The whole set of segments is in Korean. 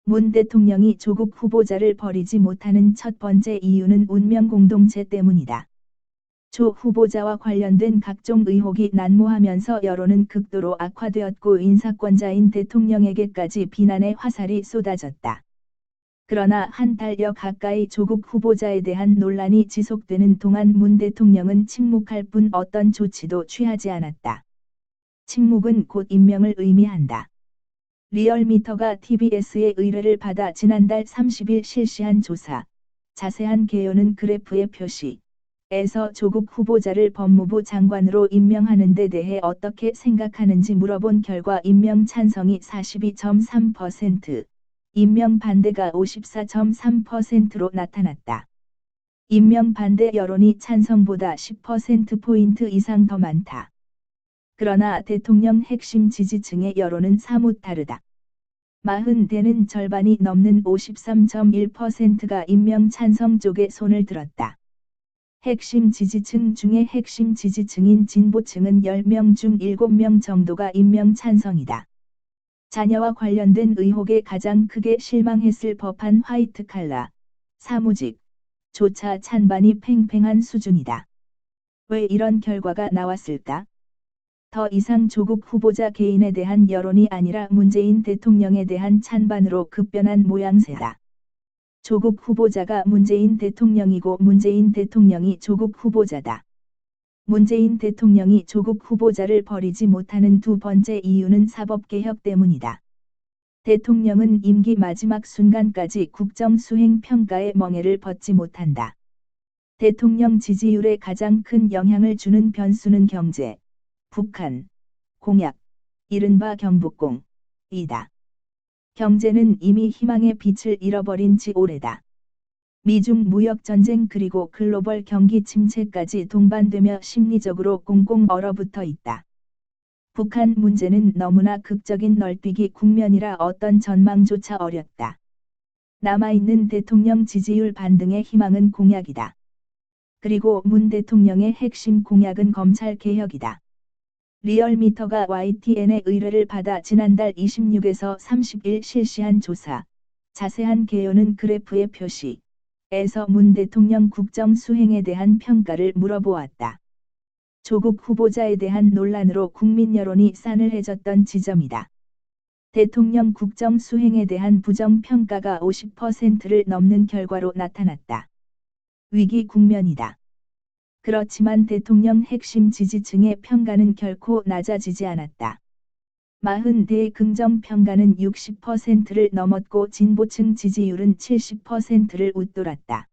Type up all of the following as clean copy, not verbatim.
문 대통령이 조국 후보자를 버리지 못하는 첫 번째 이유는 운명 공동체 때문이다. 조 후보자와 관련된 각종 의혹이 난무하면서 여론은 극도로 악화되었고 인사권자인 대통령에게까지 비난의 화살이 쏟아졌다. 그러나 한 달여 가까이 조국 후보자에 대한 논란이 지속되는 동안 문 대통령은 침묵할 뿐 어떤 조치도 취하지 않았다. 침묵은 곧 임명을 의미한다. 리얼미터가 TBS의 의뢰를 받아 지난달 30일 실시한 조사, 자세한 개요는 그래프의 표시에서 조국 후보자를 법무부 장관으로 임명하는 데 대해 어떻게 생각하는지 물어본 결과 임명 찬성이 42.3%, 임명 반대가 54.3%로 나타났다. 임명 반대 여론이 찬성보다 10%포인트 이상 더 많다. 그러나 대통령 핵심 지지층의 여론은 사뭇 다르다. 40대는 절반이 넘는 53.1%가 임명 찬성 쪽에 손을 들었다. 핵심 지지층 중에 핵심 지지층인 진보층은 10명 중 7명 정도가 임명 찬성이다. 자녀와 관련된 의혹에 가장 크게 실망했을 법한 화이트 칼라, 사무직, 조차 찬반이 팽팽한 수준이다. 왜 이런 결과가 나왔을까? 더 이상 조국 후보자 개인에 대한 여론이 아니라 문재인 대통령에 대한 찬반으로 급변한 모양새다. 조국 후보자가 문재인 대통령이고 문재인 대통령이 조국 후보자다. 문재인 대통령이 조국 후보자를 버리지 못하는 두 번째 이유는 사법개혁 때문이다. 대통령은 임기 마지막 순간까지 국정 수행 평가의 멍에를 벗지 못한다. 대통령 지지율에 가장 큰 영향을 주는 변수는 경제, 북한, 공약, 이른바 경북공이다. 경제는 이미 희망의 빛을 잃어버린 지 오래다. 미중 무역전쟁 그리고 글로벌 경기 침체까지 동반되며 심리적으로 꽁꽁 얼어붙어 있다. 북한 문제는 너무나 극적인 널뛰기 국면이라 어떤 전망조차 어렵다. 남아있는 대통령 지지율 반등의 희망은 공약이다. 그리고 문 대통령의 핵심 공약은 검찰 개혁이다. 리얼미터가 YTN의 의뢰를 받아 지난달 26에서 30일 실시한 조사, 자세한 개요는 그래프의 표시에서 문 대통령 국정 수행에 대한 평가를 물어보았다. 조국 후보자에 대한 논란으로 국민 여론이 싸늘해졌던 지점이다. 대통령 국정 수행에 대한 부정 평가가 50%를 넘는 결과로 나타났다. 위기 국면이다. 그렇지만 대통령 핵심 지지층의 평가는 결코 낮아지지 않았다. 40대의 긍정 평가는 60%를 넘었고 진보층 지지율은 70%를 웃돌았다.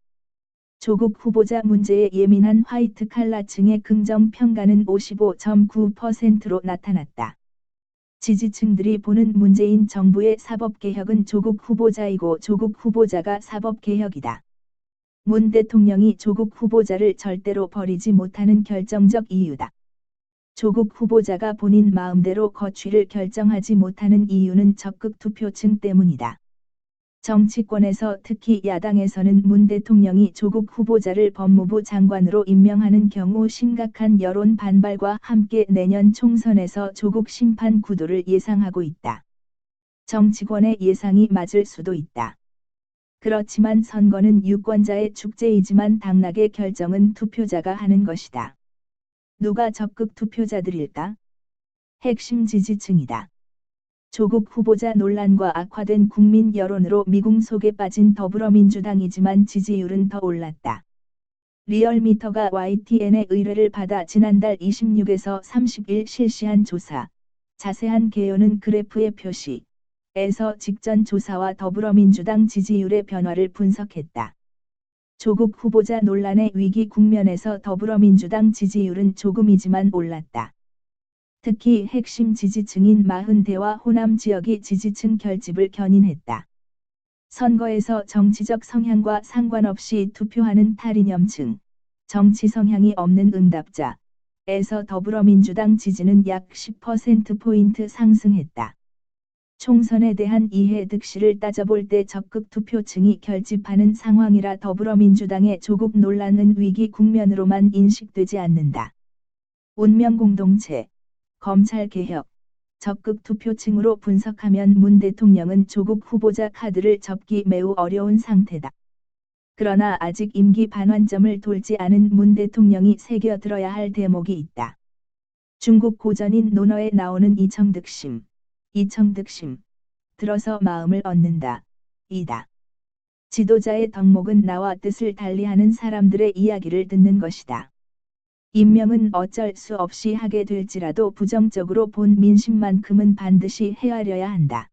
조국 후보자 문제에 예민한 화이트 칼라층의 긍정 평가는 55.9%로 나타났다. 지지층들이 보는 문재인 정부의 사법개혁은 조국 후보자이고 조국 후보자가 사법개혁이다. 문 대통령이 조국 후보자를 절대로 버리지 못하는 결정적 이유다. 조국 후보자가 본인 마음대로 거취를 결정하지 못하는 이유는 적극 투표층 때문이다. 정치권에서 특히 야당에서는 문 대통령이 조국 후보자를 법무부 장관으로 임명하는 경우 심각한 여론 반발과 함께 내년 총선에서 조국 심판 구도를 예상하고 있다. 정치권의 예상이 맞을 수도 있다. 그렇지만 선거는 유권자의 축제이지만 당락의 결정은 투표자가 하는 것이다. 누가 적극 투표자들일까? 핵심 지지층이다. 조국 후보자 논란과 악화된 국민 여론으로 미궁 속에 빠진 더불어민주당이지만 지지율은 더 올랐다. 리얼미터가 YTN의 의뢰를 받아 지난달 26에서 30일 실시한 조사, 자세한 개요는 그래프의 표시에서 직전 조사와 더불어민주당 지지율의 변화를 분석했다. 조국 후보자 논란의 위기 국면에서 더불어민주당 지지율은 조금이지만 올랐다. 특히 핵심 지지층인 40대와 호남 지역이 지지층 결집을 견인했다. 선거에서 정치적 성향과 상관없이 투표하는 탈이념층, 정치 성향이 없는 응답자에서 더불어민주당 지지는 약 10%포인트 상승했다. 총선에 대한 이해 득실을 따져볼 때 적극 투표층이 결집하는 상황이라 더불어민주당의 조국 논란은 위기 국면으로만 인식되지 않는다. 운명 공동체, 검찰 개혁, 적극 투표층으로 분석하면 문 대통령은 조국 후보자 카드를 접기 매우 어려운 상태다. 그러나 아직 임기 반환점을 돌지 않은 문 대통령이 새겨들어야 할 대목이 있다. 중국 고전인 논어에 나오는 이청득심, 이청득심, 들어서 마음을 얻는다, 이다. 지도자의 덕목은 나와 뜻을 달리하는 사람들의 이야기를 듣는 것이다. 임명은 어쩔 수 없이 하게 될지라도 부정적으로 본 민심만큼은 반드시 헤아려야 한다.